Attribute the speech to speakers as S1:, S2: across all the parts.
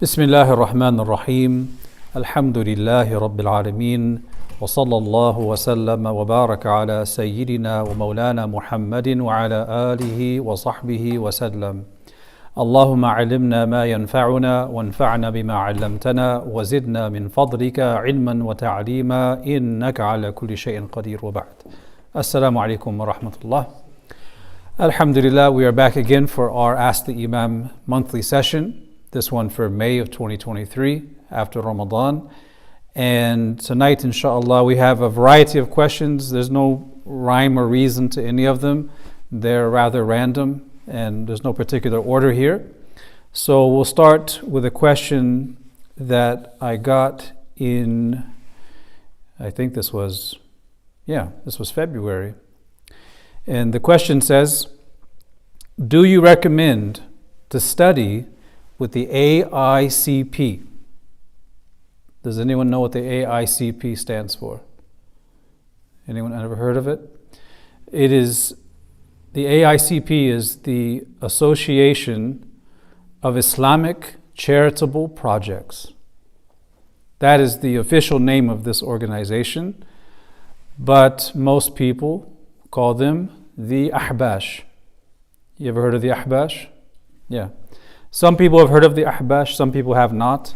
S1: بسم الله الرحمن الرحيم الحمد لله رب العالمين وصلى الله وسلم وبارك على سيدنا ومولانا محمد وعلى آله وصحبه وسلم اللهم علمنا ما ينفعنا وانفعنا بما علمتنا وزدنا من فضلك علما وتعليما إنك على كل شيء قدير وبعد السلام عليكم ورحمة الله. Alhamdulillah, we are back again for our Ask the Imam monthly session. This one for May of 2023 after Ramadan. And tonight, inshallah, we have a variety of questions. There's no rhyme or reason to any of them. They're rather random and there's no particular order here. So we'll start with a question that I got in, I think this was February. And the question says, do you recommend to study with the AICP? Does anyone know what the AICP stands for? Anyone ever heard of it? The AICP is the Association of Islamic Charitable Projects. That is the official name of this organization, but most people call them the Ahbash. You ever heard of the Ahbash? Yeah. Some people have heard of the Ahbash, some people have not.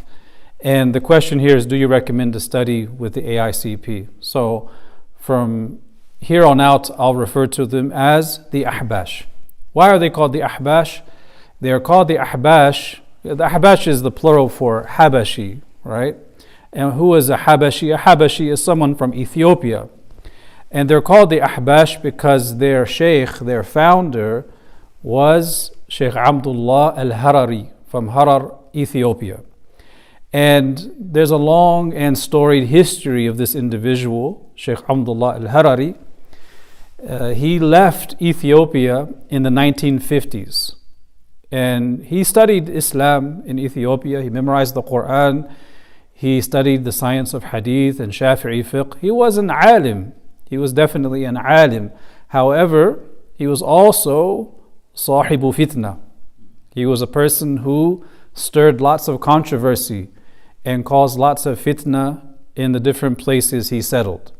S1: And the question here is, do you recommend to study with the AICP? So from here on out, I'll refer to them as the Ahbash. Why are they called the Ahbash? They are called the Ahbash. The Ahbash is the plural for Habashi, right? And who is a Habashi? A Habashi is someone from Ethiopia. And they're called the Ahbash because their sheikh, their founder, was Sheikh Abdullah al-Harari from Harar, Ethiopia. And there's a long and storied history of this individual, Sheikh Abdullah al-Harari. He left Ethiopia in the 1950s. And he studied Islam in Ethiopia. He memorized the Quran. He studied the science of hadith and Shafi'i fiqh. He was an alim. He was definitely an alim. However, he was also sahibu fitna. He was a person who stirred lots of controversy and caused lots of fitna in the different places he settled.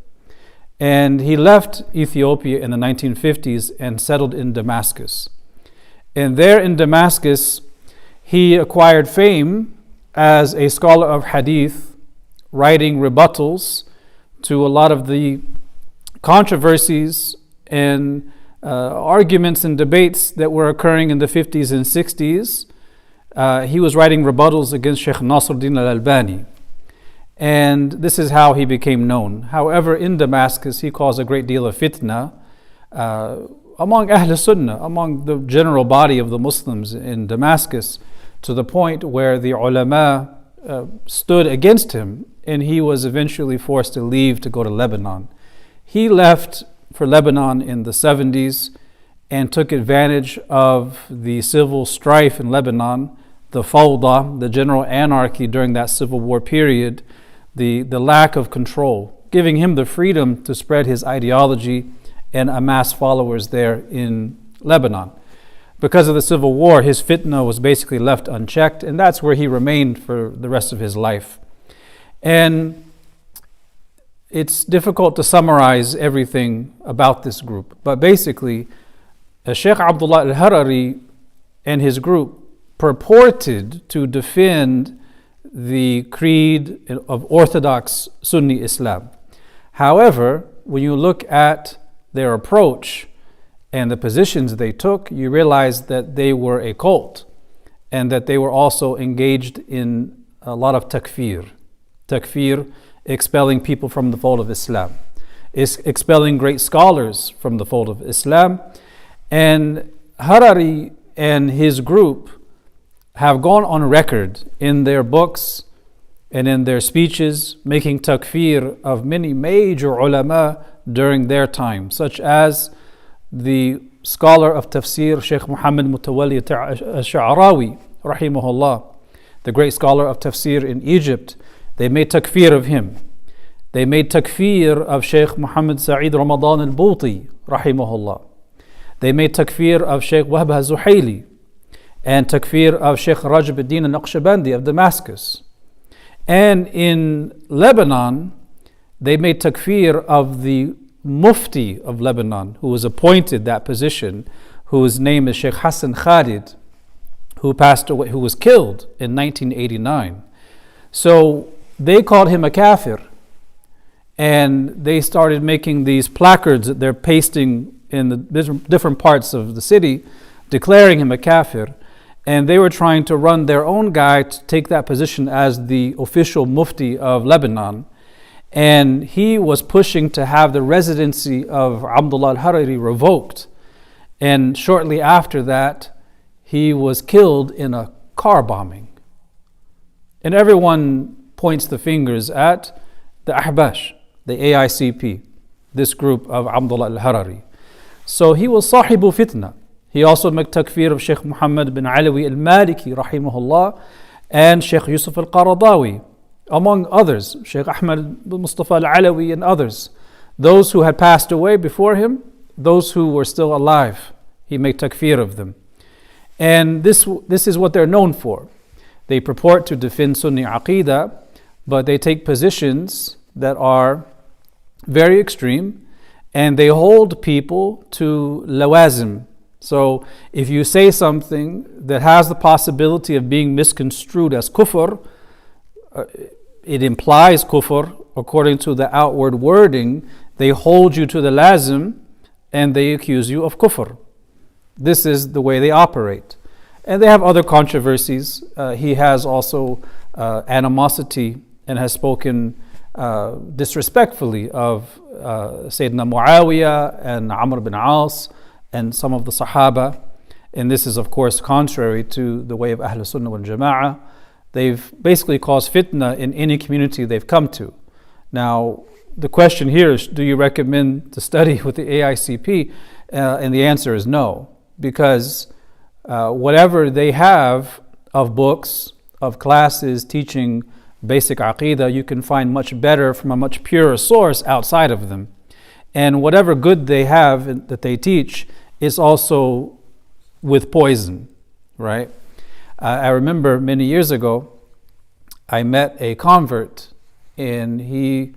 S1: And he left Ethiopia in the 1950s and settled in Damascus. And there in Damascus, he acquired fame as a scholar of hadith, writing rebuttals to a lot of the controversies and arguments and debates that were occurring in the 50s and 60s. He was writing rebuttals against Sheikh Nasruddin al-Albani. And this is how he became known. However, in Damascus, he caused a great deal of fitna among Ahl Sunnah, among the general body of the Muslims in Damascus, to the point where the ulama stood against him, and he was eventually forced to leave to go to Lebanon. He left for Lebanon in the 70s and took advantage of the civil strife in Lebanon, the fawda, the general anarchy during that civil war period, the lack of control, giving him the freedom to spread his ideology and amass followers there in Lebanon. Because of the civil war, his fitna was basically left unchecked, and that's where he remained for the rest of his life. And it's difficult to summarize everything about this group, but basically, Sheikh Abdullah al-Harari and his group purported to defend the creed of Orthodox Sunni Islam. However, when you look at their approach and the positions they took, you realize that they were a cult and that they were also engaged in a lot of takfir. Takfir, expelling people from the fold of Islam, is expelling great scholars from the fold of Islam. And Harari and his group have gone on record in their books and in their speeches making takfir of many major ulama during their time, such as the scholar of tafsir Sheikh Muhammad Mutawalli al-Sha'rawi rahimahullah, the great scholar of tafsir in Egypt. They made takfir of him. They made takfir of Sheikh Muhammad Sa'id Ramadan al-Buti rahimahullah. They made takfir of Sheikh Wahb al-Zuhaili. and takfir of Sheikh Rajab ad-Din al-Naqshbandi of Damascus. And in Lebanon, they made takfir of the Mufti of Lebanon, who was appointed that position, whose name is Sheikh Hassan Khalid, who passed away, who was killed in 1989. So they called him a kafir, and they started making these placards that they're pasting in the different parts of the city, declaring him a kafir. And they were trying to run their own guy to take that position as the official Mufti of Lebanon. And he was pushing to have the residency of Abdullah al-Hariri revoked. And shortly after that, he was killed in a car bombing. And everyone points the fingers at the Ahbash, the AICP, this group of Abdullah al-Hariri. So he was sahibu fitna. He also made takfir of Sheikh Muhammad bin Alawi al-Maliki, rahimahullah, and Sheikh Yusuf al-Qaradawi, among others, Sheikh Ahmad bin Mustafa al-Alawi and others. Those who had passed away before him, those who were still alive, he made takfir of them. And this is what they're known for. They purport to defend Sunni Aqidah, but they take positions that are very extreme, and they hold people to lawazim. So if you say something that has the possibility of being misconstrued as kufr, it implies kufr according to the outward wording, they hold you to the lazim and they accuse you of kufr. This is the way they operate. And they have other controversies. He has also animosity and has spoken disrespectfully of Sayyidina Muawiyah and Amr bin As and some of the Sahaba. And this is, of course, contrary to the way of Ahl Sunnah wal Jama'ah. They've basically caused fitna in any community they've come to. Now, the question here is, do you recommend to study with the AICP? And the answer is no, because whatever they have of books, of classes teaching basic aqidah, you can find much better from a much purer source outside of them. And whatever good they have that they teach is also with poison, right? I remember many years ago, I met a convert, and he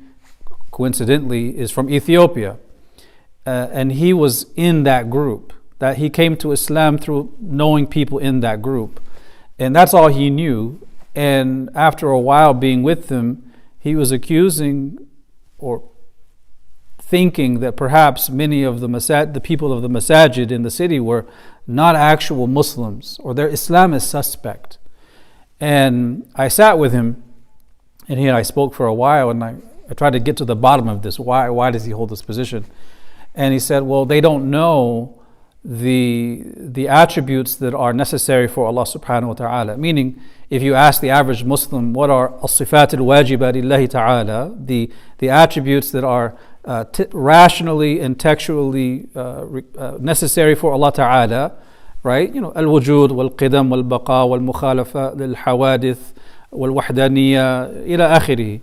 S1: coincidentally is from Ethiopia. And he was in that group, that he came to Islam through knowing people in that group. And that's all he knew. And after a while being with them, he was accusing or thinking that perhaps many of the people of the masajid in the city were not actual Muslims, or their Islam is suspect. And I sat with him, and he and I spoke for a while, and I tried to get to the bottom of this. Why does he hold this position? And he said, well, they don't know the attributes that are necessary for Allah subhanahu wa ta'ala. Meaning, if you ask the average Muslim, what are as-sifat al-wajiba lillahi ta'ala, the attributes that are rationally and textually necessary for Allah ta'ala, right? You know, al-wujud, wal-qidam, wal-baqa, wal-mukhalafa, lil-hawadith, wal-wahdaniyya, ila akhirih.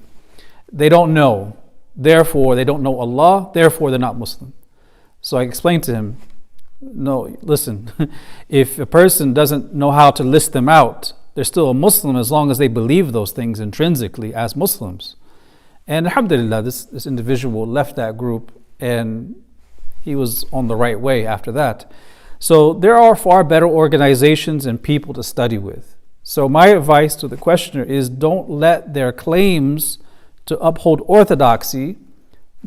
S1: They don't know. Therefore, they don't know Allah. Therefore, they're not Muslim. So I explained to him, no, listen, if a person doesn't know how to list them out, they're still a Muslim as long as they believe those things intrinsically as Muslims. And alhamdulillah, this individual left that group and he was on the right way after that. So there are far better organizations and people to study with. So my advice to the questioner is, don't let their claims to uphold orthodoxy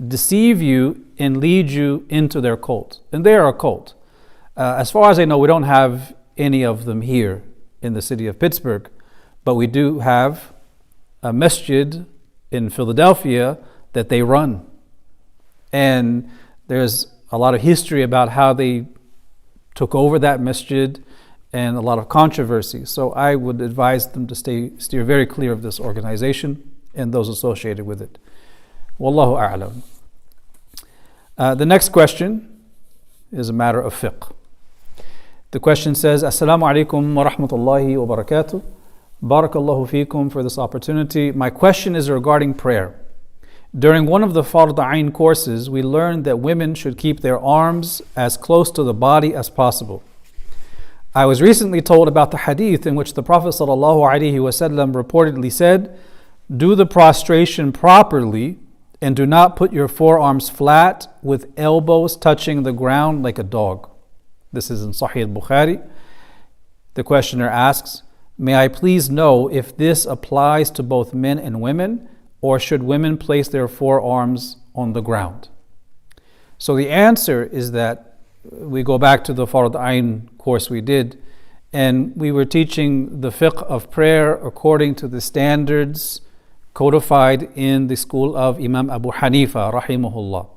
S1: deceive you and lead you into their cult. And they are a cult. As far as I know, we don't have any of them here in the city of Pittsburgh, but we do have a masjid in Philadelphia that they run. And there's a lot of history about how they took over that masjid and a lot of controversy. So I would advise them to steer very clear of this organization and those associated with it. Wallahu a'lam. The next question is a matter of fiqh. The question says, Assalamu alaikum wa rahmatullahi wa barakatuh. Barakallahu feekum for this opportunity. My question is regarding prayer. During one of the Fard Ain courses, we learned that women should keep their arms as close to the body as possible. I was recently told about the hadith in which the Prophet ﷺ reportedly said, do the prostration properly and do not put your forearms flat with elbows touching the ground like a dog. This is in Sahih Bukhari. The questioner asks, may I please know if this applies to both men and women, or should women place their forearms on the ground? So the answer is that we go back to the Fard Ain course we did, and we were teaching the fiqh of prayer according to the standards codified in the school of Imam Abu Hanifa rahimahullah.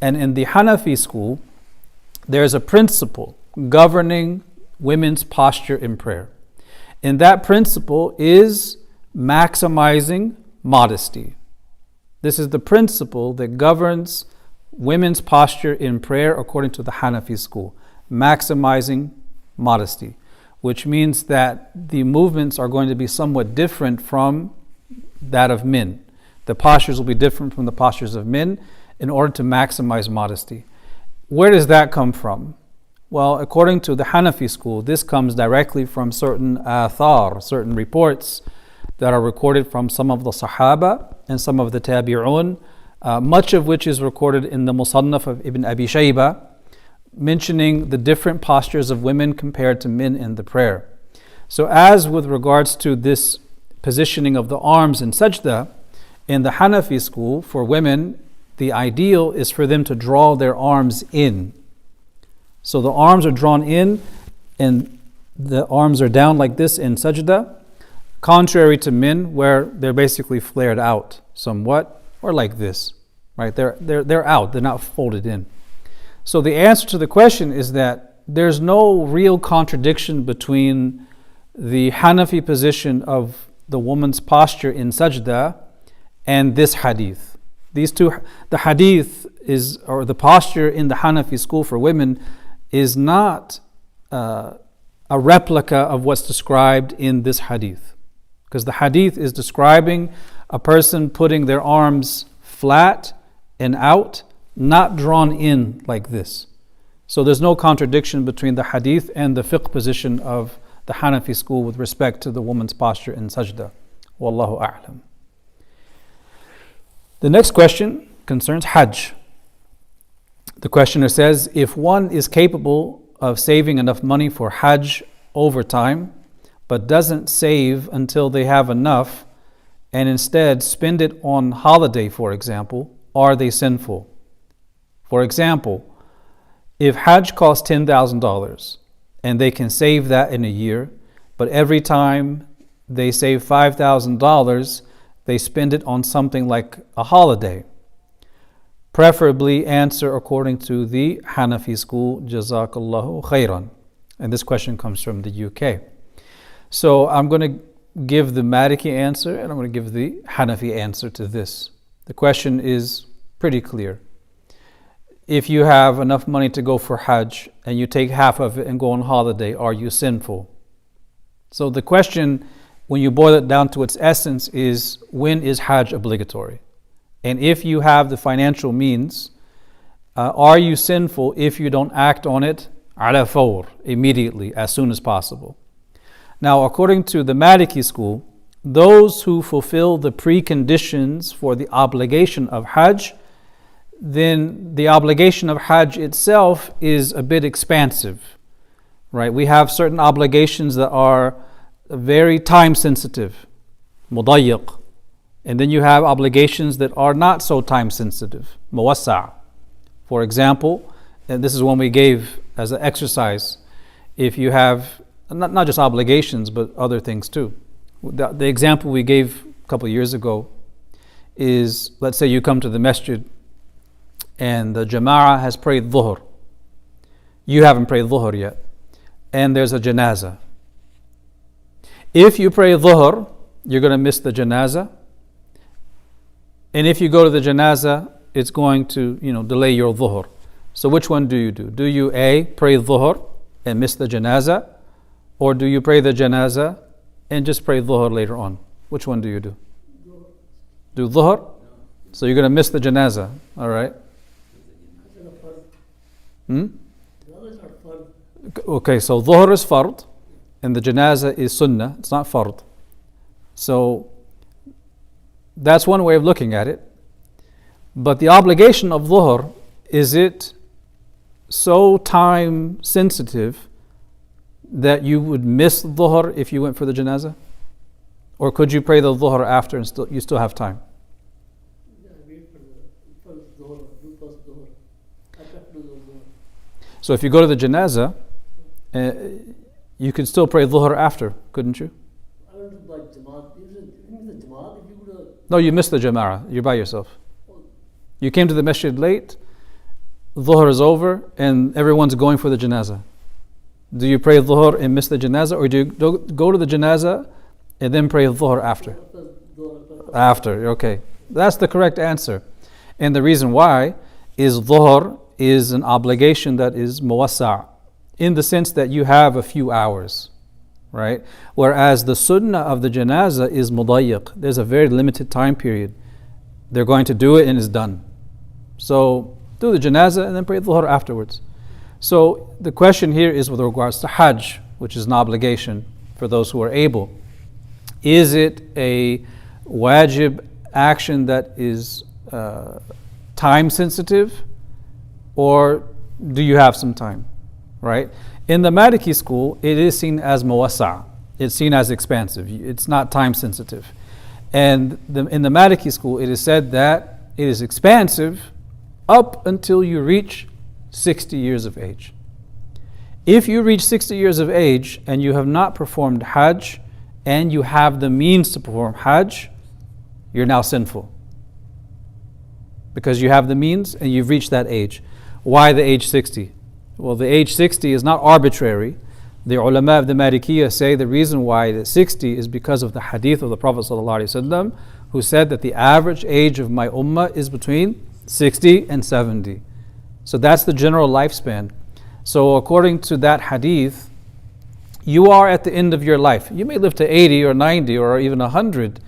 S1: And in the Hanafi school, there's a principle governing women's posture in prayer. And that principle is maximizing modesty. This is the principle that governs women's posture in prayer according to the Hanafi school. Maximizing modesty, which means that the movements are going to be somewhat different from that of men. The postures will be different from the postures of men in order to maximize modesty. Where does that come from? Well, according to the Hanafi school, this comes directly from certain athar, certain reports that are recorded from some of the Sahaba and some of the Tabi'un, much of which is recorded in the Musannaf of Ibn Abi Shayba, mentioning the different postures of women compared to men in the prayer. So as with regards to this positioning of the arms in sajda, in the Hanafi school, for women, the ideal is for them to draw their arms in. So the arms are drawn in and the arms are down like this in sajda, contrary to men where they're basically flared out somewhat, or like this, right? They're out, they're not folded in. So the answer to the question is that there's no real contradiction between the Hanafi position of the woman's posture in sajda and this hadith. These two, the hadith is, or the posture in the Hanafi school for women is not a replica of what's described in this hadith. Because the hadith is describing a person putting their arms flat and out, not drawn in like this. So there's no contradiction between the hadith and the fiqh position of the Hanafi school with respect to the woman's posture in sajda. Wallahu a'lam. The next question concerns Hajj. The questioner says, if one is capable of saving enough money for Hajj over time, but doesn't save until they have enough, and instead spend it on holiday, for example, are they sinful? For example, if Hajj costs $10,000 and they can save that in a year, but every time they save $5,000, they spend it on something like a holiday. Preferably answer according to the Hanafi school, Jazakallahu khairan. And this question comes from the UK. So I'm going to give the Maliki answer and I'm going to give the Hanafi answer to this. The question is pretty clear. If you have enough money to go for Hajj and you take half of it and go on holiday, are you sinful? So the question, when you boil it down to its essence, is when is Hajj obligatory? And if you have the financial means, are you sinful if you don't act on it ala fawr, immediately, as soon as possible? Now, according to the Maliki school, those who fulfill the preconditions for the obligation of Hajj, then the obligation of Hajj itself is a bit expansive, right? We have certain obligations that are very time sensitive, mudayyiq. And then you have obligations that are not so time sensitive, muwassa'. For example, and this is one we gave as an exercise, if you have not just obligations but other things too. The example we gave a couple of years ago is, let's say you come to the masjid and the jama'ah has prayed dhuhr. You haven't prayed dhuhr yet, and there's a janazah. If you pray dhuhr, you're going to miss the janazah. And if you go to the janazah, it's going to, delay your dhuhr. So which one do you do? Do you A, pray dhuhr and miss the janazah? Or do you pray the janazah and just pray dhuhr later on? Which one do you do? Do dhuhr? So you're going to miss the janazah, all right? Okay, so dhuhr is fard and the janazah is sunnah. It's not fard. So that's one way of looking at it. But the obligation of dhuhr, is it so time sensitive that you would miss dhuhr if you went for the janazah? Or could you pray the dhuhr after and you still have time? So if you go to the janazah, you can still pray dhuhr after, couldn't you? No, you missed the jama'ah. You're by yourself. You came to the masjid late, dhuhr is over, and everyone's going for the janazah. Do you pray dhuhr and miss the janazah, or do you go to the janazah and then pray dhuhr after? After, okay. That's the correct answer. And the reason why is dhuhr is an obligation that is muwassa', in the sense that you have a few hours, right? Whereas the sunnah of the janazah is mudayyiq. There's a very limited time period. They're going to do it and it's done. So do the janazah and then pray dhuhr afterwards. So the question here is with regards to Hajj, which is an obligation for those who are able. Is it a wajib action that is time sensitive, or do you have some time, right? In the Maliki school, it is seen as muwassa'. It's seen as expansive. It's not time sensitive. And in the Maliki school, it is said that it is expansive up until you reach 60 years of age. If you reach 60 years of age and you have not performed Hajj and you have the means to perform Hajj, you're now sinful. Because you have the means and you've reached that age. Why the age 60? Well, the age 60 is not arbitrary. The ulama of the Malikiyya say the reason why the 60 is because of the hadith of the Prophet ﷺ, who said that the average age of my ummah is between 60 and 70. So that's the general lifespan. So according to that hadith, you are at the end of your life. You may live to 80 or 90 or even 100,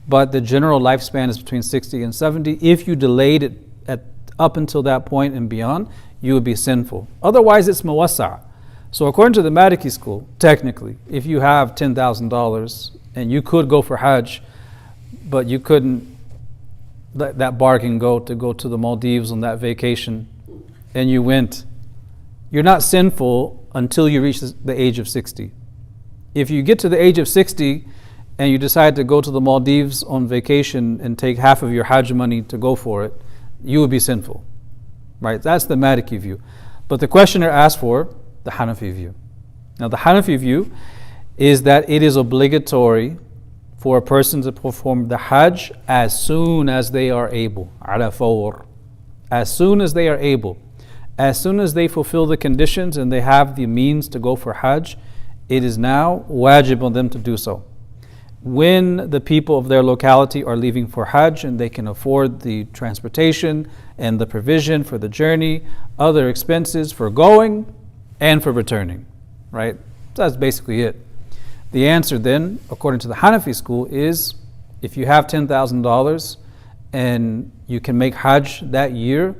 S1: but the general lifespan is between 60 and 70. If you delayed it up until that point and beyond, you would be sinful. Otherwise, it's muwassa'. So according to the Maliki school, technically, if you have $10,000 and you could go for Hajj, but you couldn't let that bargain go to the Maldives on that vacation, and you went, you're not sinful until you reach the age of 60. If you get to the age of 60 and you decide to go to the Maldives on vacation and take half of your Hajj money to go for it, you would be sinful, right? That's the Maliki view. But the questioner asked for the Hanafi view. Now the Hanafi view is that it is obligatory for a person to perform the Hajj as soon as they are able. Ala fawr. As soon as they are able. As soon as they fulfill the conditions and they have the means to go for Hajj, it is now wajib on them to do so. When the people of their locality are leaving for Hajj and they can afford the transportation and the provision for the journey, other expenses for going and for returning, right? That's basically it. The answer then, according to the Hanafi school, is if you have $10,000 and you can make Hajj that year,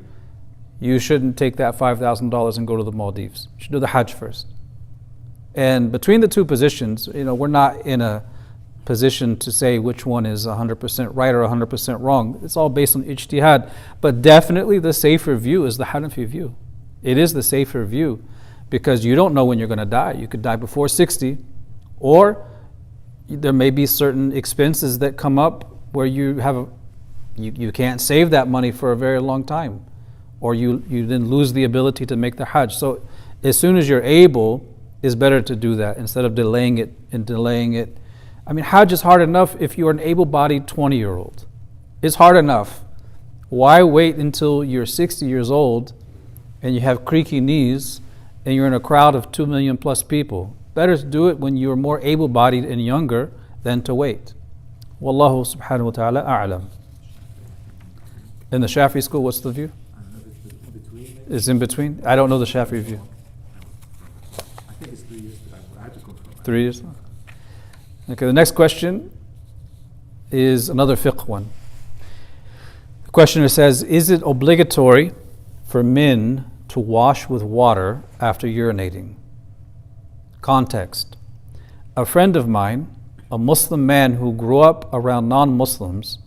S1: you shouldn't take that $5,000 and go to the Maldives. You should do the Hajj first. And between the two positions, we're not in a position to say which one is 100% right or 100% wrong. It's all based on ijtihad. But definitely the safer view is the Hanafi view. It is the safer view because you don't know when you're going to die. You could die before 60, or there may be certain expenses that come up where you can't save that money for a very long time, or you then lose the ability to make the Hajj. So as soon as you're able, it's better to do that instead of delaying it. I mean, Hajj is hard enough if you're an able-bodied 20-year-old. It's hard enough. Why wait until you're 60 years old and you have creaky knees and you're in a crowd of 2 million plus people? Better to do it when you're more able-bodied and younger than to wait. Wallahu subhanahu wa ta'ala a'lam. In the Shafi'i school, what's the view? It's in between? I don't know the Shafi'i view.
S2: I think it's 3 years, but I have to confirm.
S1: 3 years? Okay, the next question is another fiqh one. The questioner says, is it obligatory for men to wash with water after urinating? Context. A friend of mine, a Muslim man who grew up around non-Muslims,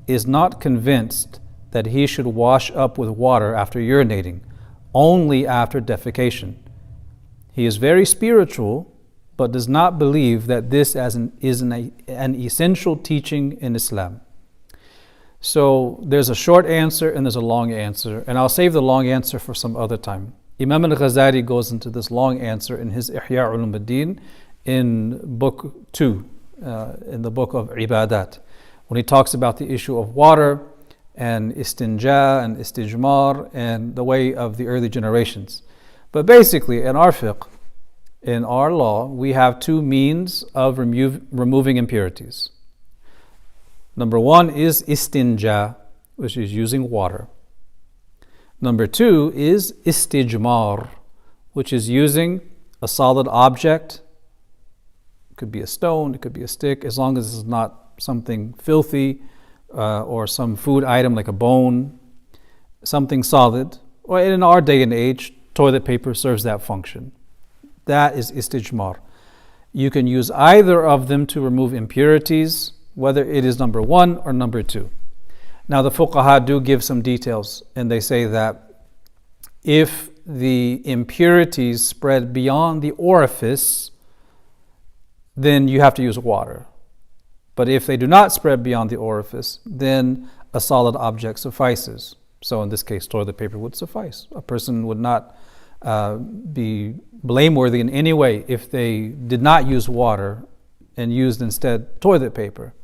S1: is not convinced that he should wash up with water after urinating, only after defecation. He is very spiritual, but does not believe that this is an essential teaching in Islam. So there's a short answer and there's a long answer, and I'll save the long answer for some other time. Imam al-Ghazali goes into this long answer in his Ihya Ulumuddin in book 2, in the book of Ibadat, when he talks about the issue of water and istinja and istijmar and the way of the early generations. But basically, in our fiqh, in our law, we have two means of removing impurities. Number one is istinja, which is using water. Number two is istijmar, which is using a solid object. It could be a stone, it could be a stick, as long as it's not something filthy or some food item like a bone, something solid. Or in our day and age, toilet paper serves that function. That is istijmar. You can use either of them to remove impurities, whether it is number one or number two. Now the fuqaha do give some details, and they say that if the impurities spread beyond the orifice, then you have to use water. But if they do not spread beyond the orifice, then a solid object suffices. So in this case, toilet paper would suffice. A person would not be blameworthy in any way if they did not use water and used instead toilet paper.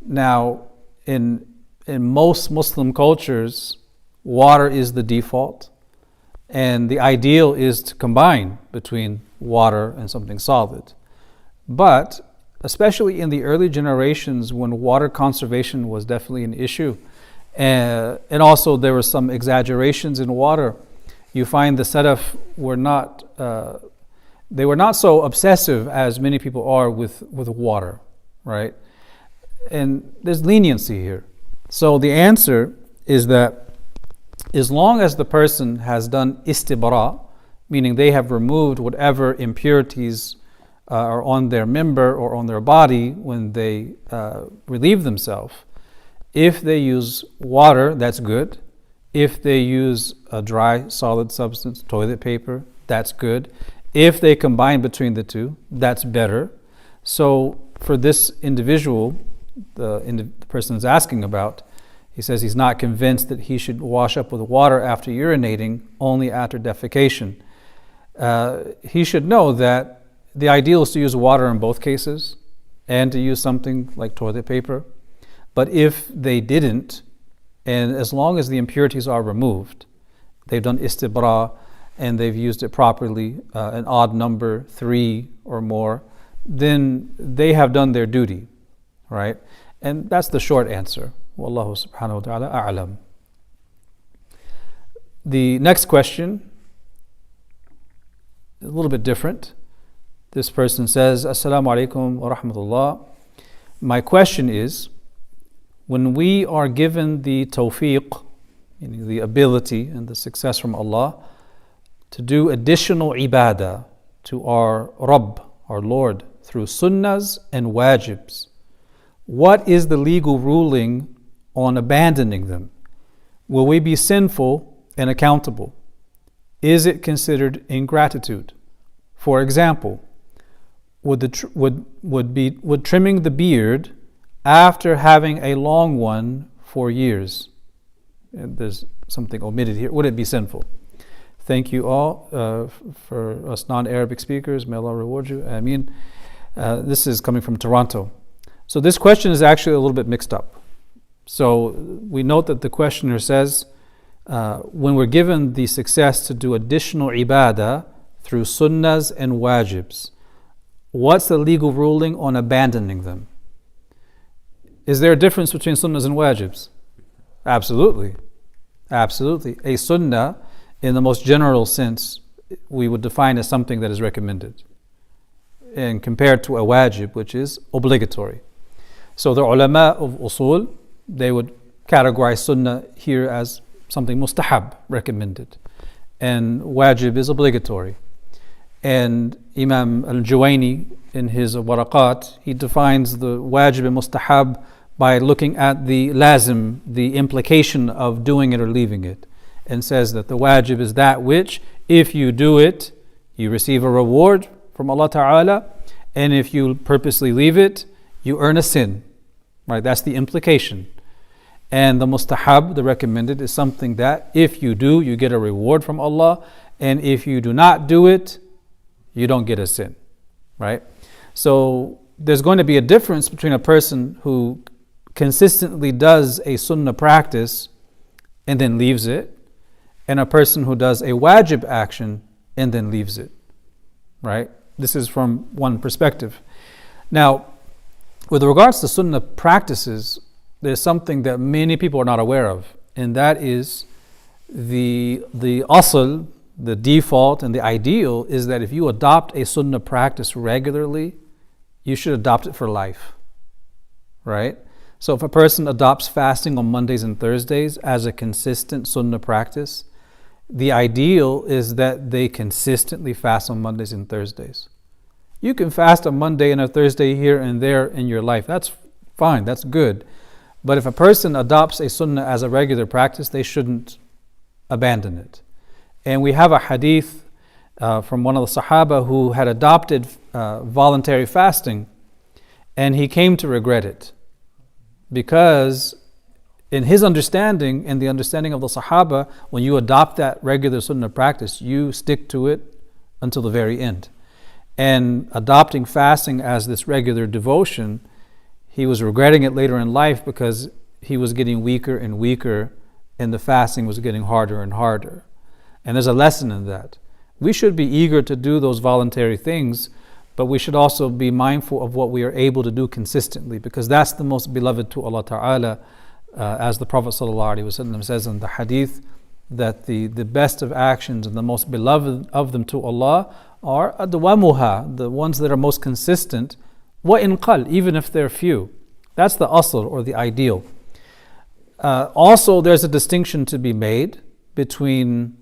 S1: Now, in most Muslim cultures, water is the default, and the ideal is to combine between water and something solid. But especially in the early generations when water conservation was definitely an issue, and also there were some exaggerations in water, you find the Salaf were not so obsessive as many people are with water, right? And there's leniency here. So the answer is that as long as the person has done istibra, meaning they have removed whatever impurities are on their member or on their body when they relieve themselves, if they use water, that's good. If they use a dry, solid substance, toilet paper, that's good. If they combine between the two, that's better. So for this individual, the person is asking about, he says he's not convinced that he should wash up with water after urinating, only after defecation. He should know that the ideal is to use water in both cases and to use something like toilet paper. But if they didn't, and as long as the impurities are removed, they've done istibra and they've used it properly, an odd number, 3 or more, then they have done their duty, right? And that's the short answer. Wallahu subhanahu wa ta'ala a'lam. The next question, a little bit different. This person says, Assalamu alaikum wa rahmatullah. My question is, when we are given the tawfiq, meaning the ability and the success from Allah, to do additional ibadah to our Rabb, our Lord, through sunnas and wajibs, what is the legal ruling on abandoning them? Will we be sinful and accountable? Is it considered ingratitude? For example, would trimming the beard after having a long one for years, and there's something omitted here, would it be sinful? Thank you all for us non-Arabic speakers. May Allah reward you. Ameen. This is coming from Toronto. So this question is actually a little bit mixed up. So we note that the questioner says, when we're given the success to do additional ibadah through sunnas and wajibs, what's the legal ruling on abandoning them? Is there a difference between sunnas and wajibs? Absolutely. Absolutely. A sunnah, in the most general sense, we would define as something that is recommended, and compared to a wajib, which is obligatory. So the ulama of usul, they would categorize sunnah here as something mustahab, recommended, and wajib is obligatory. And Imam al-Juwayni, in his waraqat, he defines the wajib and mustahab by looking at the lazim, the implication of doing it or leaving it, and says that the wajib is that which, if you do it, you receive a reward from Allah Ta'ala, and if you purposely leave it, you earn a sin. Right? That's the implication. And the mustahab, the recommended, is something that if you do, you get a reward from Allah, and if you do not do it, you don't get a sin. Right? So there's going to be a difference between a person who consistently does a sunnah practice and then leaves it, and a person who does a wajib action and then leaves it. Right? This is from one perspective. Now, with regards to sunnah practices, there's something that many people are not aware of, and that is the asl, the default and the ideal is that if you adopt a sunnah practice regularly, you should adopt it for life. Right? So if a person adopts fasting on Mondays and Thursdays as a consistent sunnah practice, the ideal is that they consistently fast on Mondays and Thursdays. You can fast a Monday and a Thursday here and there in your life. That's fine, that's good. But if a person adopts a sunnah as a regular practice, they shouldn't abandon it. And we have a hadith from one of the Sahaba who had adopted voluntary fasting, and he came to regret it. Because in his understanding and the understanding of the Sahaba, when you adopt that regular sunnah practice, you stick to it until the very end. And adopting fasting as this regular devotion, he was regretting it later in life because he was getting weaker and weaker and the fasting was getting harder and harder. And there's a lesson in that. We should be eager to do those voluntary things, but we should also be mindful of what we are able to do consistently, because that's the most beloved to Allah Ta'ala, as the Prophet ﷺ says in the hadith, that the best of actions and the most beloved of them to Allah are adwamuha, the ones that are most consistent, wa in qal, even if they're few. That's the asl, or the ideal. Also, there's a distinction to be made between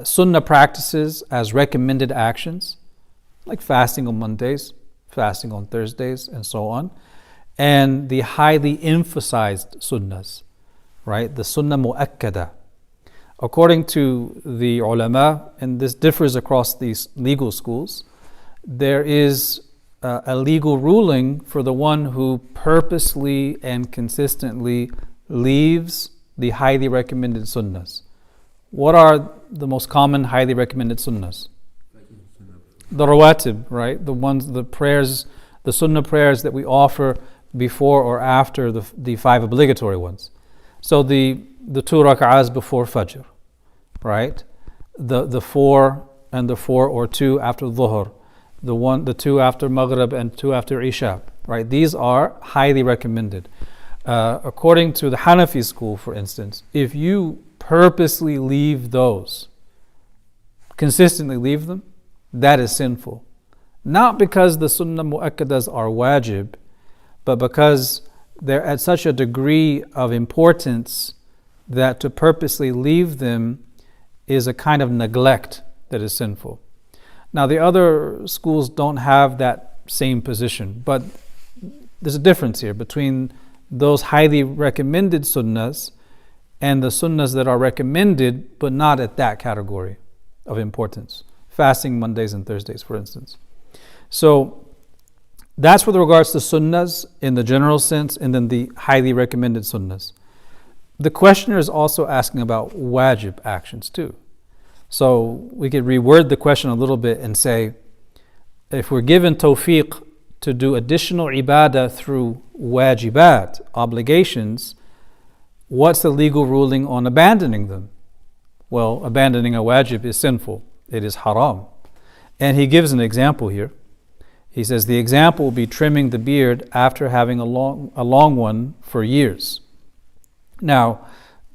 S1: sunnah practices as recommended actions, like fasting on Mondays, fasting on Thursdays, and so on, and the highly emphasized sunnahs, right? The sunnah mu'akkada. According to the ulama, and this differs across these legal schools, there is a legal ruling for the one who purposely and consistently leaves the highly recommended sunnahs. What are the most common highly recommended sunnahs? The rawatib, right? The prayers, the sunnah prayers that we offer before or after the five obligatory ones. So the 2 rak'ahs before Fajr, right? The 4 and the 4 or 2 after Dhuhr, the 2 after Maghrib and 2 after Isha, right? These are highly recommended. According to the Hanafi school, for instance, if you purposely leave those, consistently leave them, that is sinful. Not because the sunnah mu'akkadas are wajib, but because they're at such a degree of importance that to purposely leave them is a kind of neglect that is sinful. Now, the other schools don't have that same position, but there's a difference here between those highly recommended sunnahs and the sunnahs that are recommended but not at that category of importance. Fasting Mondays and Thursdays, for instance. So that's with regards to sunnahs in the general sense, and then the highly recommended sunnahs. The questioner is also asking about wajib actions too. So we could reword the question a little bit and say, if we're given tawfiq to do additional ibadah through wajibat, obligations, what's the legal ruling on abandoning them? Well, abandoning a wajib is sinful. It is haram. And he gives an example here. He says the example will be trimming the beard after having a long one for years. Now,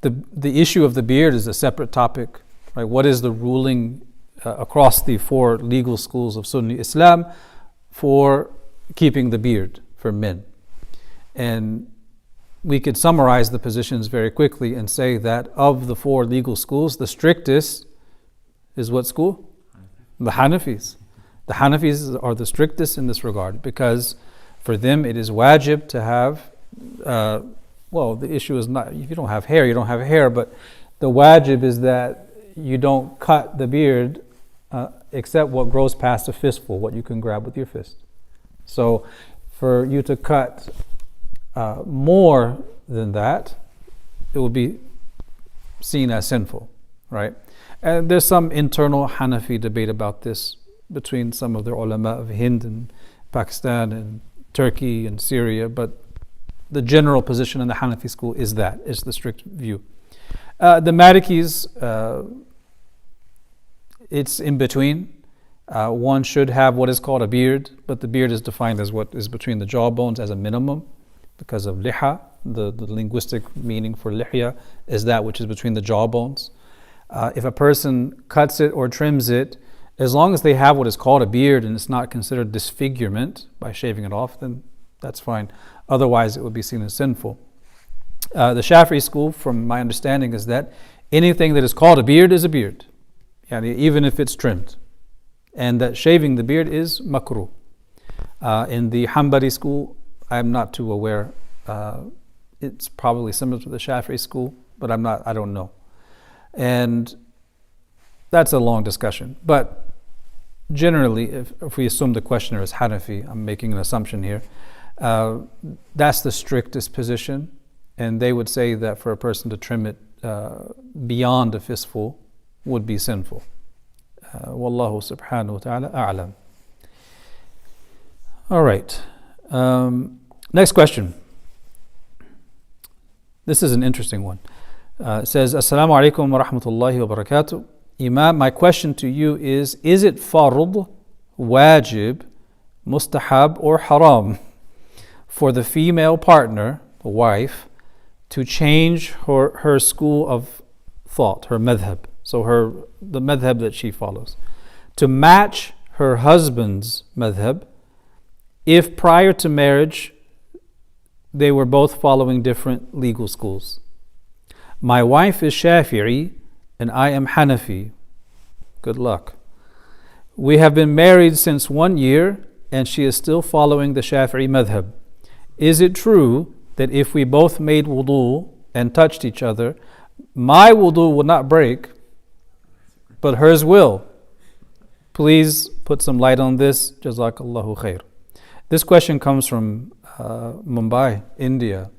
S1: the issue of the beard is a separate topic. Right? What is the ruling across the 4 legal schools of Sunni Islam for keeping the beard for men? And we could summarize the positions very quickly and say that of the 4 legal schools, the strictest is what school? The Hanafis. The Hanafis are the strictest in this regard because for them it is wajib to have, well, the issue is not, if you don't have hair, you don't have hair, but the wajib is that you don't cut the beard except what grows past a fistful, what you can grab with your fist. So for you to cut more than that, it will be seen as sinful, right? And there's some internal Hanafi debate about this between some of the ulama of Hind and Pakistan and Turkey and Syria, but the general position in the Hanafi school is that, is the strict view. The Malikis, it's in between. One should have what is called a beard, but the beard is defined as what is between the jawbones as a minimum because of liha. The linguistic meaning for lihya is that which is between the jawbones. If a person cuts it or trims it, as long as they have what is called a beard and it's not considered disfigurement by shaving it off, then that's fine. Otherwise, it would be seen as sinful. The Shafi'i school, from my understanding, is that anything that is called a beard is a beard, even if it's trimmed, and that shaving the beard is makruh. In the Hanbali school, I'm not too aware. It's probably similar to the Shafi'i school, but I don't know. And that's a long discussion. But generally, if we assume the questioner is Hanafi, I'm making an assumption here, that's the strictest position. And they would say that for a person to trim it beyond a fistful would be sinful. Wallahu subhanahu wa ta'ala a'lam. All right. Next question. This is an interesting one. It says, Assalamu alaikum wa rahmatullahi wa barakatuh. Imam, my question to you is it fard, wajib, mustahab, or haram for the female partner, the wife, to change her school of thought, her madhab, so the madhab that she follows, to match her husband's madhab if prior to marriage they were both following different legal schools? My wife is Shafi'i and I am Hanafi. Good luck. We have been married since 1 year and she is still following the Shafi'i madhab. Is it true that if we both made wudu and touched each other, my wudu will not break, but hers will? Please put some light on this. Jazakallahu khair. This question comes from Mumbai, India.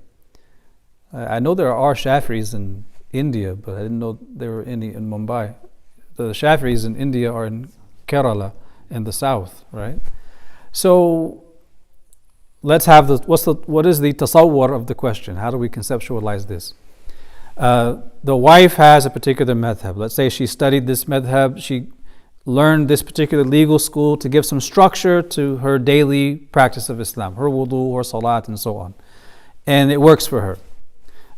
S1: I know there are Shafi'is in India, but I didn't know there were any in Mumbai. The Shafi'is in India are in Kerala, in the south, right? So let's have what is the tasawwur of the question? How do we conceptualize this? The wife has a particular madhab. Let's say she studied this madhab, she learned this particular legal school to give some structure to her daily practice of Islam, her wudu, her salat, and so on. And it works for her.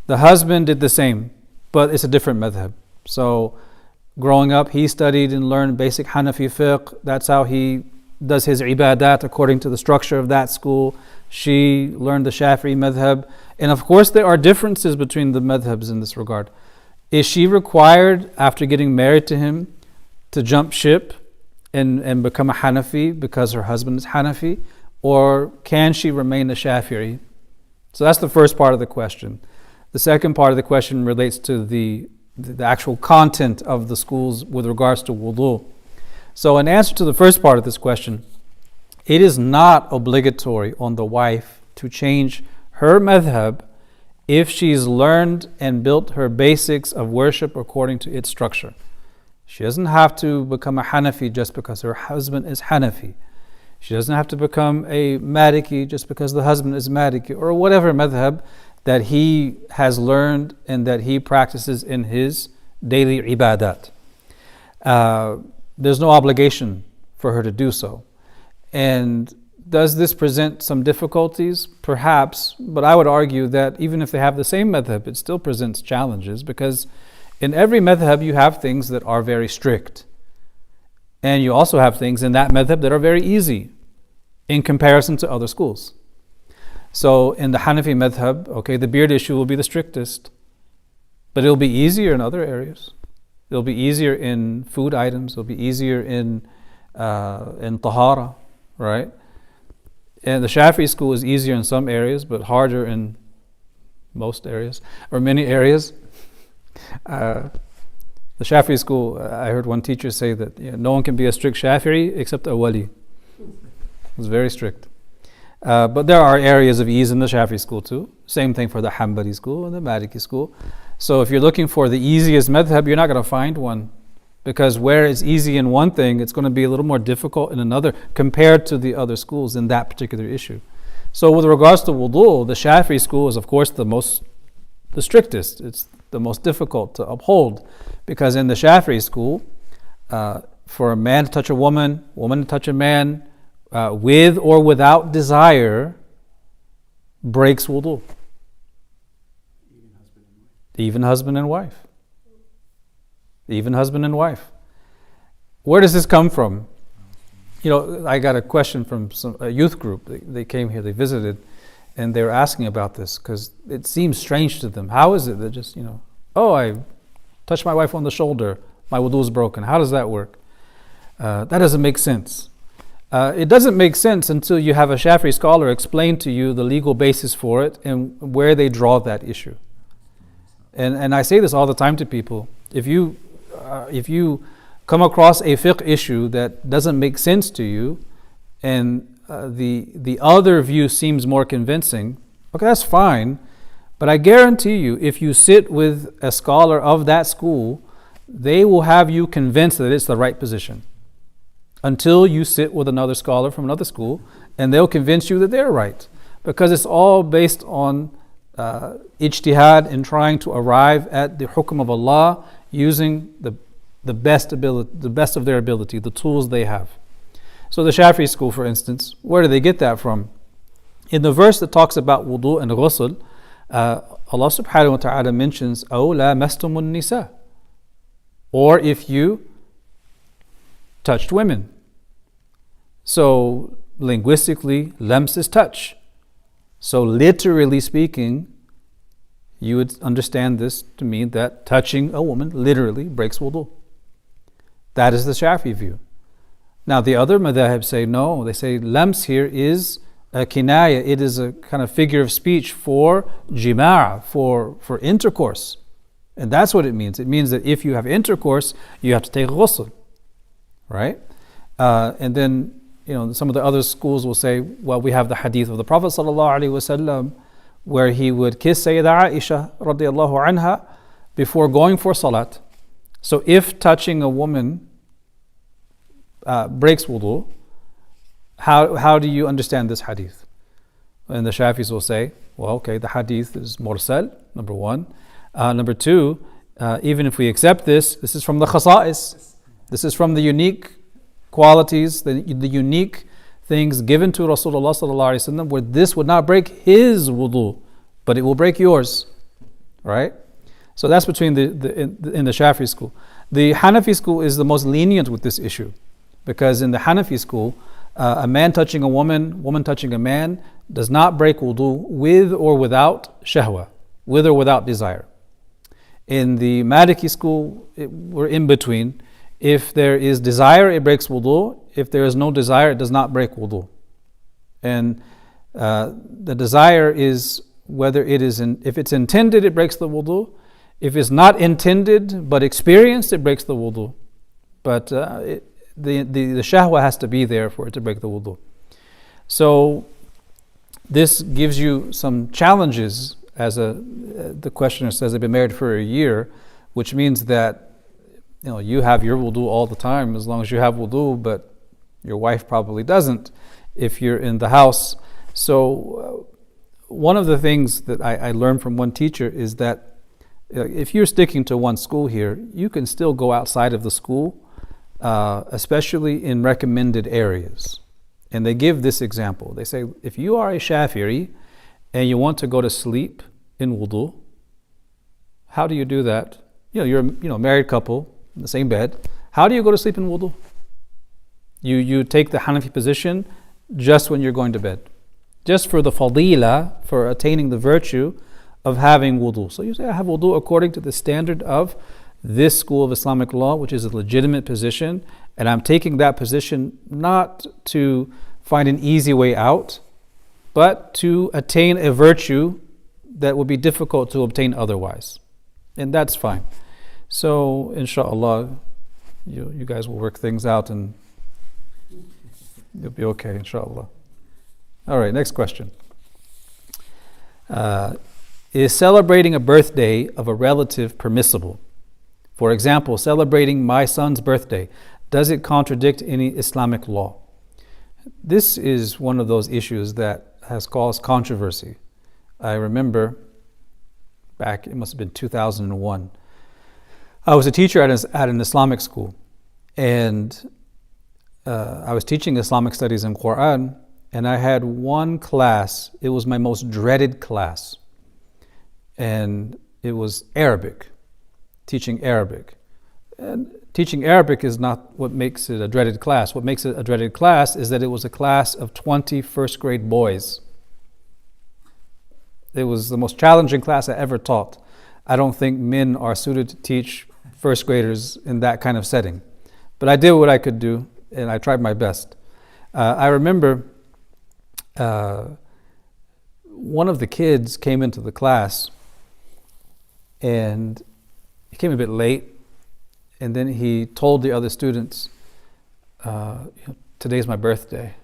S1: The husband did the same, but it's a different madhab. So growing up, he studied and learned basic Hanafi fiqh. That's how he does his ibadat according to the structure of that school. She learned the Shafi'i madhab. And of course, there are differences between the madhabs in this regard. Is she required, after getting married to him, to jump ship and become a Hanafi because her husband is Hanafi? Or can she remain a Shafi'i? So that's the first part of the question. The second part of the question relates to the actual content of the schools with regards to wudu. So in answer to the first part of this question, it is not obligatory on the wife to change her madhab if she's learned and built her basics of worship according to its structure. She doesn't have to become a Hanafi just because her husband is Hanafi. She doesn't have to become a Maliki just because the husband is Maliki, or whatever madhab that he has learned and that he practices in his daily ibadat. There's no obligation for her to do so. And does this present some difficulties? Perhaps, but I would argue that even if they have the same madhab, it still presents challenges, because in every madhab you have things that are very strict. And you also have things in that madhab that are very easy in comparison to other schools. So in the Hanafi madhab, okay, the beard issue will be the strictest, but it'll be easier in other areas. It'll be easier in food items. It'll be easier in in tahara, right? And the Shafi'i school is easier in some areas, but harder in most areas, or many areas. The Shafi'i school, I heard one teacher say that no one can be a strict Shafi'i except a wali. It was very strict. But there are areas of ease in the Shafi'i school too. Same thing for the Hanbali school and the Maliki school. So if you're looking for the easiest madhab, you're not going to find one. Because where it's easy in one thing, it's going to be a little more difficult in another compared to the other schools in that particular issue. So with regards to wudu, the Shafi'i school is of course the strictest. It's the most difficult to uphold. Because in the Shafi'i school, for a man to touch a woman to touch a man, with or without desire, breaks wudu. Even husband and wife. Even husband and wife. Where does this come from? I got a question from a youth group. They came here, they visited, and they were asking about this because it seems strange to them. How is it that just, I touched my wife on the shoulder, my wudu is broken. How does that work? That doesn't make sense. It doesn't make sense until you have a Shafi'i scholar explain to you the legal basis for it and where they draw that issue. And I say this all the time to people. If you come across a fiqh issue that doesn't make sense to you, and the other view seems more convincing, okay, that's fine. But I guarantee you, if you sit with a scholar of that school, they will have you convinced that it's the right position. Until you sit with another scholar from another school, and they'll convince you that they're right. Because it's all based on ijtihad in trying to arrive at the hukm of Allah using the best of their ability, the tools they have. So the Shafi'i school, for instance, where do they get that from? In the verse that talks about wudu and ghusl, Allah subhanahu wa ta'ala mentions أَوْ لَا مَسْتُمُ النِّسَاء, or if you touched women. So linguistically, lams is touch. So literally speaking, you would understand this to mean that touching a woman literally breaks wudu. That is the Shafi'i view. Now the other madhab say no. They say lams here is a kinaya. It is a kind of figure of speech for jima'a, for intercourse. And that's what it means. It means that if you have intercourse, you have to take ghusl. Right? And then, some of the other schools will say, well, we have the hadith of the Prophet ﷺ where he would kiss Sayyida Aisha radiallahu anha before going for salat. So if touching a woman breaks wudu, how do you understand this hadith? And the Shafis will say, well, okay, the hadith is mursal, number one. Number two, even if we accept this is from the khasa'is. This is from the unique qualities, the unique things given to Rasulullah sallallahu alaihi wasallam, where this would not break his wudu, but it will break yours, right? So that's between in the Shafi'i school. The Hanafi school is the most lenient with this issue, because in the Hanafi school, a man touching a woman touching a man does not break wudu with or without shahwa, with or without desire. In the Maliki school, we're in between. If there is desire, it breaks wudu. If there is no desire, it does not break wudu. And the desire is whether if it's intended, it breaks the wudu. If it's not intended but experienced, it breaks the wudu. But the shahwa has to be there for it to break the wudu. So this gives you some challenges, as the questioner says, they've been married for a year, which means that you have your wudu all the time as long as you have wudu, but your wife probably doesn't if you're in the house. So one of the things that I learned from one teacher is that if you're sticking to one school here, you can still go outside of the school, especially in recommended areas. And they give this example. They say, if you are a Shafi'i and you want to go to sleep in wudu, how do you do that? You're a married couple in the same bed. How do you go to sleep in wudu? You take the Hanafi position just when you're going to bed, just for the fadila, for attaining the virtue of having wudu. So you say, I have wudu according to the standard of this school of Islamic law, which is a legitimate position, and I'm taking that position not to find an easy way out, but to attain a virtue that would be difficult to obtain otherwise. And that's fine. So, inshallah, you guys will work things out and you'll be okay, inshallah. All right, next question. Is celebrating a birthday of a relative permissible? For example, celebrating my son's birthday, does it contradict any Islamic law? This is one of those issues that has caused controversy. I remember back, it must have been 2001. I was a teacher at an Islamic school, and I was teaching Islamic studies and Quran, and I had one class. It was my most dreaded class, and it was Arabic, teaching Arabic. And teaching Arabic is not what makes it a dreaded class. What makes it a dreaded class is that it was a class of 20 first grade boys. It was the most challenging class I ever taught. I don't think men are suited to teach first graders in that kind of setting. But I did what I could do, and I tried my best. I remember one of the kids came into the class, and he came a bit late, and then he told the other students, today's my birthday.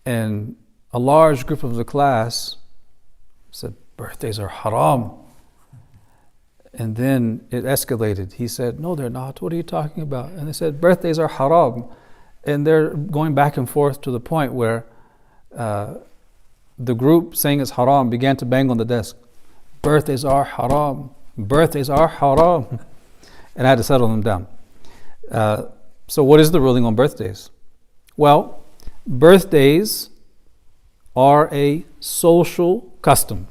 S1: And a large group of the class said, birthdays are haram. And then it escalated. He said, no, they're not. What are you talking about? And they said, birthdays are haram. And they're going back and forth to the point where the group saying it's haram began to bang on the desk. Birthdays are haram. Birthdays are haram. And I had to settle them down. So what is the ruling on birthdays? Well, birthdays are a social custom.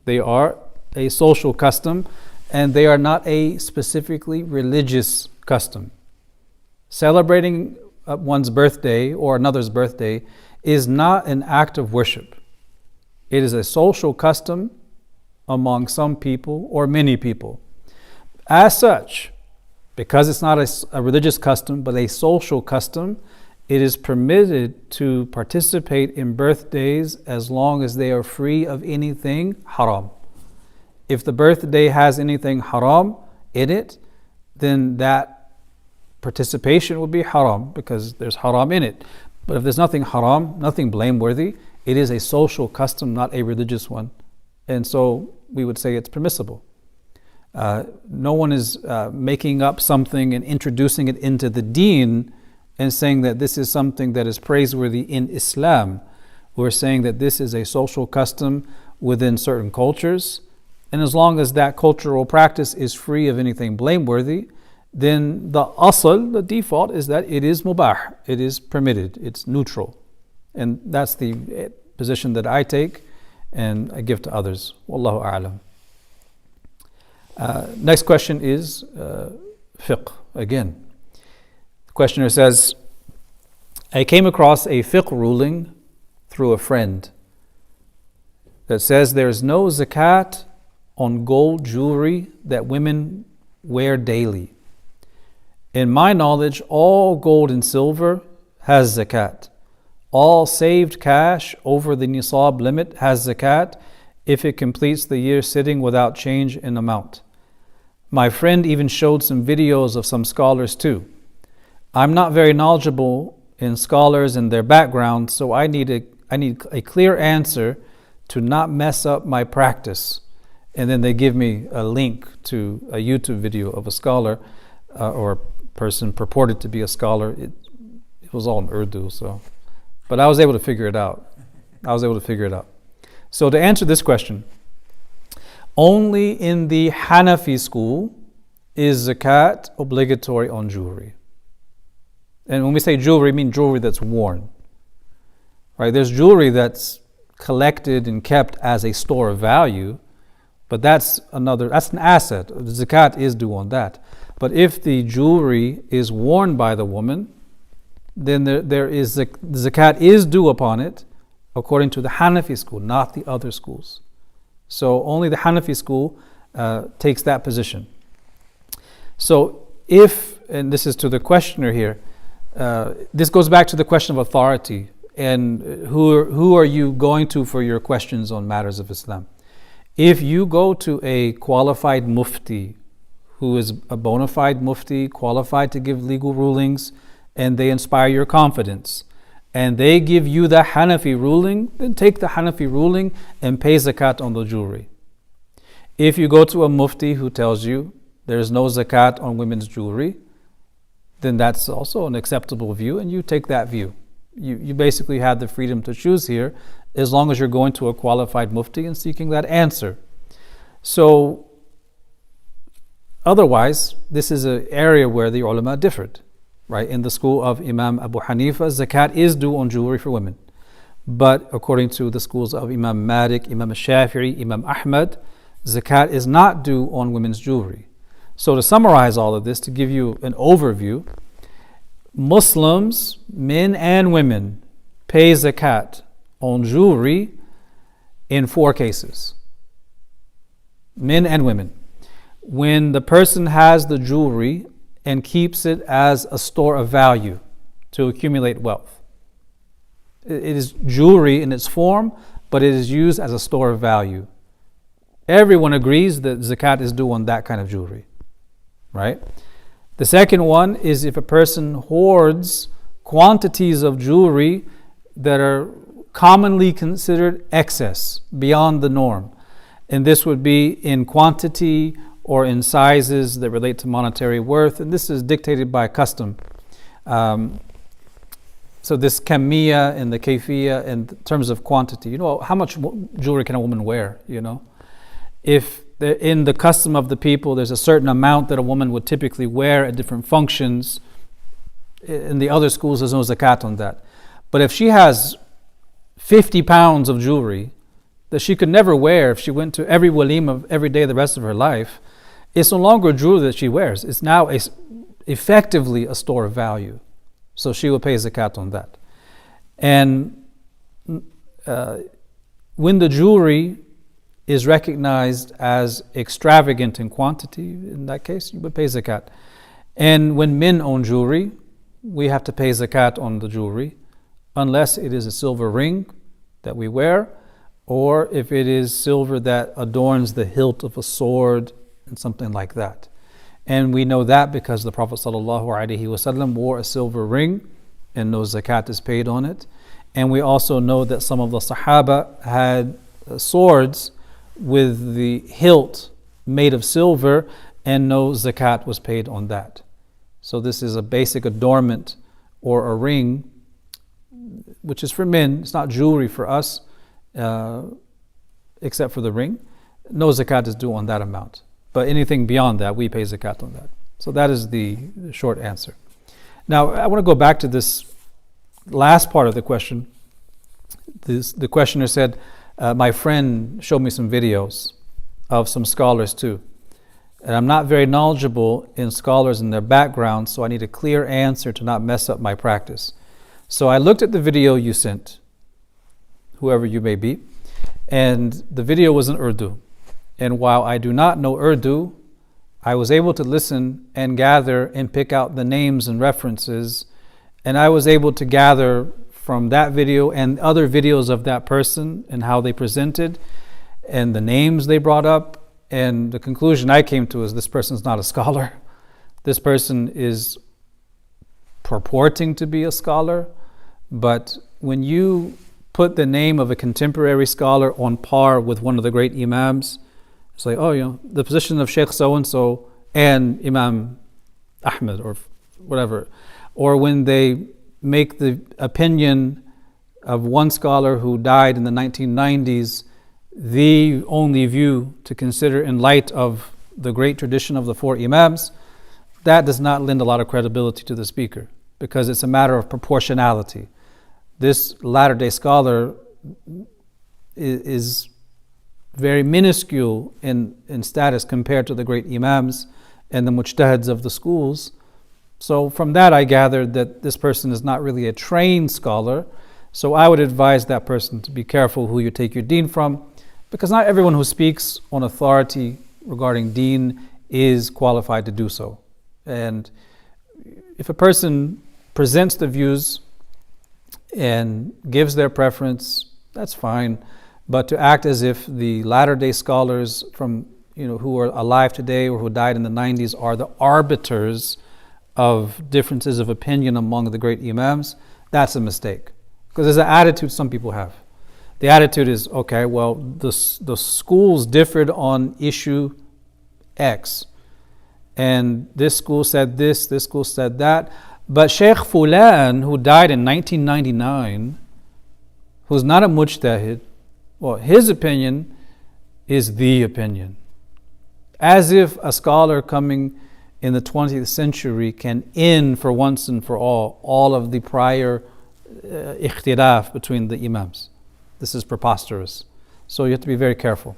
S1: They are a social custom, and they are not a specifically religious custom. Celebrating one's birthday or another's birthday is not an act of worship. It is a social custom among some people or many people. As such, because it's not a religious custom but a social custom, it is permitted to participate in birthdays as long as they are free of anything haram. If the birthday has anything haram in it, then that participation would be haram because there's haram in it. But if there's nothing haram, nothing blameworthy, it is a social custom, not a religious one. And so we would say it's permissible. No one is making up something and introducing it into the deen and saying that this is something that is praiseworthy in Islam. We're saying that this is a social custom within certain cultures. And as long as that cultural practice is free of anything blameworthy, then the asl, the default, is that it is mubah, it is permitted, it's neutral. And that's the position that I take and I give to others. Wallahu a'lam. Next question is fiqh again. The questioner says, I came across a fiqh ruling through a friend that says there is no zakat on gold jewelry that women wear daily. In my knowledge, all gold and silver has zakat. All saved cash over the nisab limit has zakat if it completes the year sitting without change in amount. My friend even showed some videos of some scholars too. I'm not very knowledgeable in scholars and their background, so I need a clear answer to not mess up my practice. And then they give me a link to a YouTube video of a scholar or a person purported to be a scholar. It was all in Urdu, but I was able to figure it out. So to answer this question, only in the Hanafi school is zakat obligatory on jewelry. And when we say jewelry, we mean jewelry that's worn. Right? There's jewelry that's collected and kept as a store of value, but that's an asset. The zakat is due on that. But if the jewelry is worn by the woman, then the zakat is due upon it according to the Hanafi school, not the other schools. So only the Hanafi school takes that position. So if, and this is to the questioner here, this goes back to the question of authority and who are you going to for your questions on matters of Islam. If you go to a qualified mufti who is a bona fide mufti, qualified to give legal rulings, and they inspire your confidence, and they give you the Hanafi ruling, then take the Hanafi ruling and pay zakat on the jewelry. If you go to a mufti who tells you there is no zakat on women's jewelry, then that's also an acceptable view, and you take that view. You basically have the freedom to choose here, as long as you're going to a qualified mufti and seeking that answer. So, otherwise, this is an area where the ulama differed. Right? In the school of Imam Abu Hanifa, zakat is due on jewelry for women. But according to the schools of Imam Malik, Imam Shafi'i, Imam Ahmad, zakat is not due on women's jewelry. So to summarize all of this, to give you an overview, Muslims, men and women, pay zakat on jewelry in 4 cases. Men and women. When the person has the jewelry and keeps it as a store of value to accumulate wealth. It is jewelry in its form, but it is used as a store of value. Everyone agrees that zakat is due on that kind of jewelry, right? The second one is if a person hoards quantities of jewelry that are commonly considered excess, beyond the norm. And this would be in quantity or in sizes that relate to monetary worth, and this is dictated by custom. So this kamiyya and the kayfiyya in terms of quantity. How much jewelry can a woman wear, If in the custom of the people, there's a certain amount that a woman would typically wear at different functions. In the other schools, there's no zakat on that. But if she has 50 pounds of jewelry that she could never wear if she went to every walima every day the rest of her life, it's no longer jewelry that she wears. It's now effectively a store of value. So she will pay zakat on that. And when the jewelry is recognized as extravagant in quantity, in that case, you would pay zakat. And when men own jewelry, we have to pay zakat on the jewelry, unless it is a silver ring that we wear, or if it is silver that adorns the hilt of a sword and something like that. And we know that because the Prophet ﷺ wore a silver ring and no zakat is paid on it. And we also know that some of the Sahaba had swords with the hilt made of silver and no zakat was paid on that. So this is a basic adornment or a ring, which is for men. It's not jewelry for us, except for the ring. No zakat is due on that amount. But anything beyond that, we pay zakat on that. So that is the short answer. Now, I want to go back to this last part of the question. The questioner said, my friend showed me some videos of some scholars too. And I'm not very knowledgeable in scholars and their background, so I need a clear answer to not mess up my practice. So I looked at the video you sent, whoever you may be, and the video was in Urdu. And while I do not know Urdu, I was able to listen and gather and pick out the names and references, and I was able to gather from that video and other videos of that person and how they presented and the names they brought up, and the conclusion I came to is this person's not a scholar. This person is purporting to be a scholar, but when you put the name of a contemporary scholar on par with one of the great imams, it's like, the position of Sheikh so-and-so and Imam Ahmed or whatever. Or when they make the opinion of one scholar who died in the 1990s the only view to consider in light of the great tradition of the 4 imams, that does not lend a lot of credibility to the speaker because it's a matter of proportionality. This latter-day scholar is very minuscule in status compared to the great imams and the mujtahids of the schools. So from that I gathered that this person is not really a trained scholar. So I would advise that person to be careful who you take your deen from, because not everyone who speaks on authority regarding deen is qualified to do so. And if a person presents the views and gives their preference, that's fine. But to act as if the latter-day scholars from who are alive today or who died in the 90s are the arbiters of differences of opinion among the great imams, that's a mistake. Because there's an attitude some people have. The attitude is, okay, well, the schools differed on issue X. And this school said this school said that. But Sheikh Fulan, who died in 1999, who's not a mujtahid, well, his opinion is the opinion. As if a scholar coming in the 20th century can end for once and for all of the prior ikhtilaf between the imams. This is preposterous. So you have to be very careful.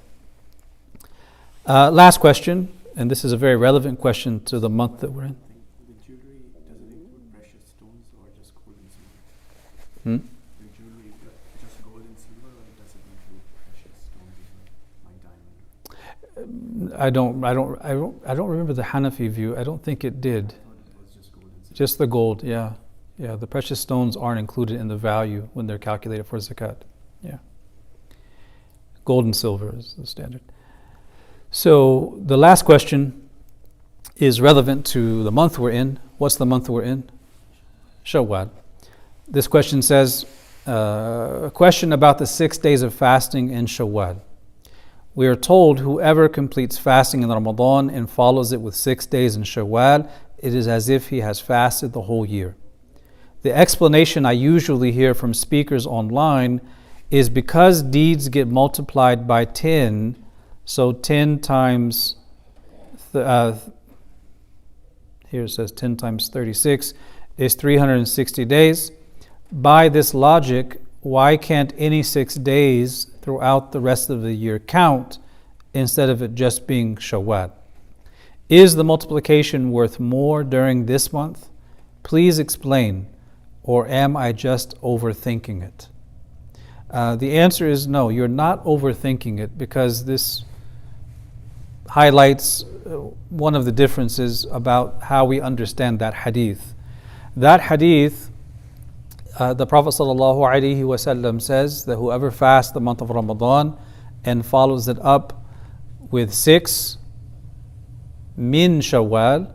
S1: Last question, and this is a very relevant question to the month that we're in.
S2: The jewelry, does it include precious stones or just gold and silver? The jewelry, just gold and silver, or does it include precious stones as well, like diamond?
S1: I don't remember the Hanafi view. I don't think it did.
S2: I thought it was just gold and silver.
S1: Just the gold, yeah. Yeah, the precious stones aren't included in the value when they're calculated for zakat. Yeah. Gold and silver is the standard. So the last question is relevant to the month we're in. What's the month we're in? Shawwal. This question says, a question about the 6 days of fasting in Shawwal. We are told whoever completes fasting in Ramadan and follows it with 6 days in Shawwal, it is as if he has fasted the whole year. The explanation I usually hear from speakers online is because deeds get multiplied by 10, so 10 times, here it says 10 times 36 is 360 days. By this logic, why can't any 6 days throughout the rest of the year count instead of it just being Shawwal? Is the multiplication worth more during this month? Please explain. Or am I just overthinking it? The answer is no, you're not overthinking it, because this highlights one of the differences about how we understand that hadith. That hadith, the Prophet ﷺ says that whoever fasts the month of Ramadan and follows it up with 6 min Shawwal,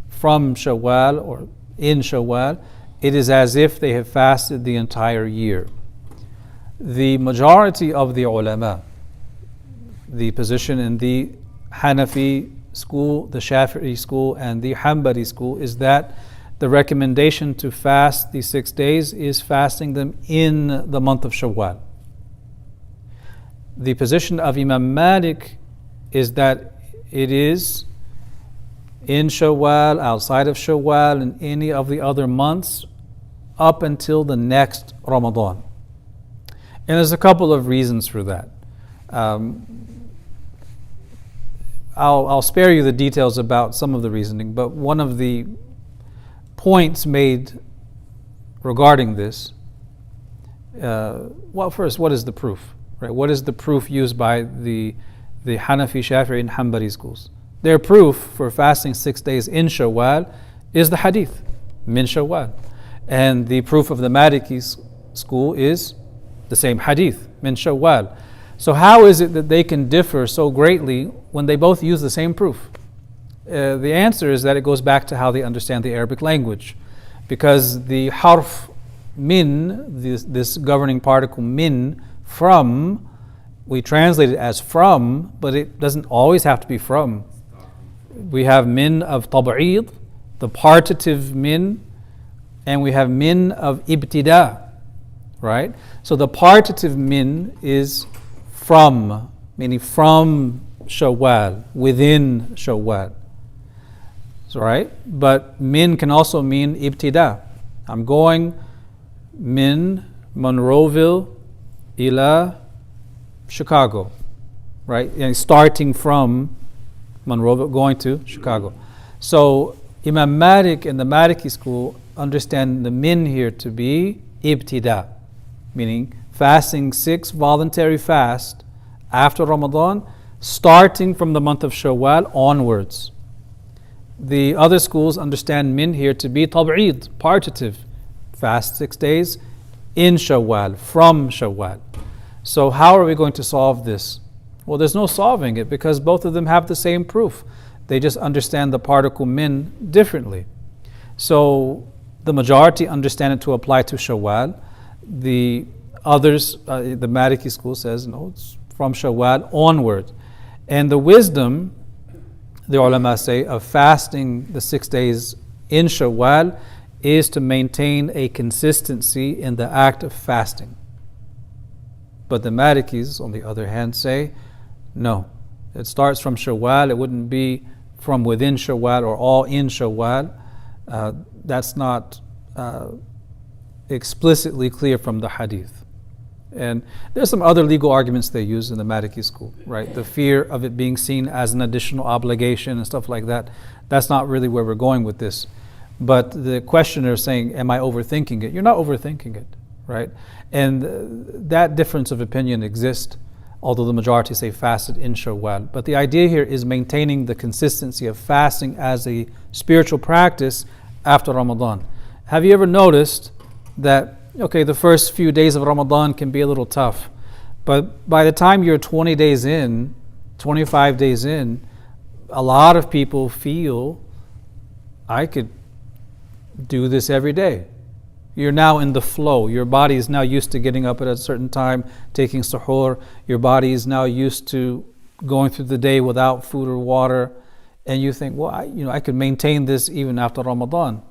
S1: from Shawwal or in Shawwal, it is as if they have fasted the entire year. The majority of the ulama, the position in the Hanafi school, the Shafi'i school, and the Hanbali school is that the recommendation to fast these 6 days is fasting them in the month of Shawwal. The position of Imam Malik is that it is in Shawwal, outside of Shawwal, and any of the other months up until the next Ramadan. And there's a couple of reasons for that. I'll spare you the details about some of the reasoning, but one of the points made regarding this, well, first, what is the proof? Right? What is the proof used by the Hanafi, Shafi'i, and Hanbali schools? Their proof for fasting 6 days in Shawwal is the hadith, min Shawwal. And the proof of the Maliki school is the same hadith, min Shawwal. So how is it that they can differ so greatly when they both use the same proof? The answer is that it goes back to how they understand the Arabic language. Because the harf min, this governing particle min, from, we translate it as from, but it doesn't always have to be from. We have min of tab'id, the partitive min, and we have min of ibtida, right? So the partitive min is from, meaning from Shawwal, within Shawwal. So, right? But min can also mean ibtida. I'm going min Monroeville ila Chicago, right? And starting from Monroeville, going to Chicago. So Imam Malik and the Maliki school understand the min here to be ibtida, meaning fasting 6 voluntary fast after Ramadan, starting from the month of Shawwal onwards. The other schools understand min here to be tab'id, partitive. Fast 6 days in Shawwal, from Shawwal. So how are we going to solve this? Well, there's no solving it because both of them have the same proof. They just understand the particle min differently. So the majority understand it to apply to Shawwal. The others, the Maliki school says, no, it's from Shawwal onward. And the wisdom, the ulama say, of fasting the 6 days in Shawwal is to maintain a consistency in the act of fasting. But the Malikis, on the other hand, say, no, it starts from Shawwal. It wouldn't be from within Shawwal or all in Shawwal. That's not explicitly clear from the hadith. And there's some other legal arguments they use in the Maliki school, right? The fear of it being seen as an additional obligation and stuff like that. That's not really where we're going with this. But the questioner is saying, am I overthinking it? You're not overthinking it, right? And that difference of opinion exists, although the majority say fasted in Shawwal. But the idea here is maintaining the consistency of fasting as a spiritual practice after Ramadan. Have you ever noticed that, okay, the first few days of Ramadan can be a little tough, but by the time you're 20 days in, 25 days in, a lot of people feel, I could do this every day. You're now in the flow. Your body is now used to getting up at a certain time, taking suhoor. Your body is now used to going through the day without food or water. And you think, well, I could maintain this even after Ramadan.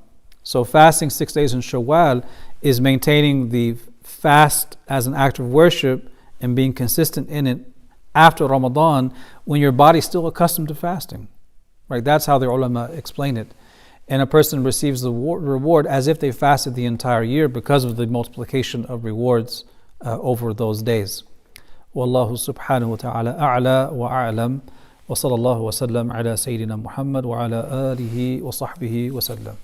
S1: So fasting 6 days in Shawwal is maintaining the fast as an act of worship and being consistent in it after Ramadan when your body's still accustomed to fasting. Right? That's how the ulama explain it. And a person receives the reward as if they fasted the entire year because of the multiplication of rewards over those days. Wallahu subhanahu wa ta'ala a'la wa a'lam wa sallallahu wa sallam ala Sayyidina Muhammad wa ala alihi wa sahbihi wa sallam.